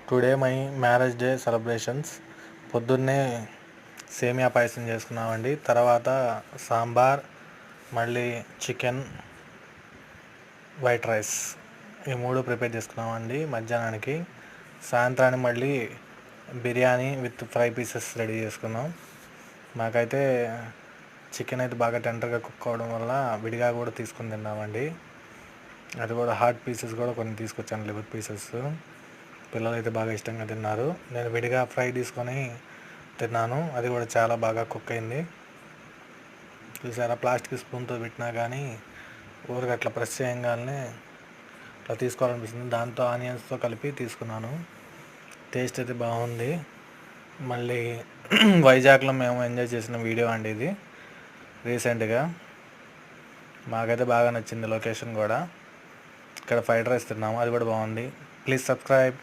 Today my marriage day celebrations. పొద్దున్నే సేమియా పాయసం చేసుకున్నామండి. తర్వాత సాంబార్, మళ్ళీ చికెన్, వైట్ రైస్, ఈ మూడు ప్రిపేర్ చేసుకున్నామండి మధ్యాహ్నానికి. సాయంత్రానికి మళ్ళీ biryani with fry pieces ready చేసుకున్నాం. మాకైతే చికెన్ అయితే బాగా టెండర్గా కుక్ అవ్వడం వల్ల విడిగా కూడా తీసుకొని తిన్నామండి. అది కూడా హార్ట్ పీసెస్ కూడా కొన్ని తీసుకొచ్చాను, లివర్ పీసెస్. పిల్లలు అయితే బాగా ఇష్టంగా తిన్నారు. నేను విడిగా ఫ్రై తీసుకొని తిన్నాను, అది కూడా చాలా బాగా కుక్ అయింది. చూసారా, ప్లాస్టిక్ స్పూన్తో పెట్టినా కానీ ఊరికి అట్లా ప్రెస్ చేయగానే అట్లా తీసుకోవాలనిపిస్తుంది. దాంతో ఆనియన్స్తో కలిపి తీసుకున్నాను. టేస్ట్ అయితే బాగుంది. మళ్ళీ వైజాగ్లో మేము ఎంజాయ్ చేసిన వీడియో అండి ఇది, రీసెంట్గా. మాకైతే బాగా నచ్చింది లొకేషన్ కూడా. ఇక్కడ ఫ్రైడ్ రైస్ తిన్నాము, అది కూడా బాగుంది. Please subscribe.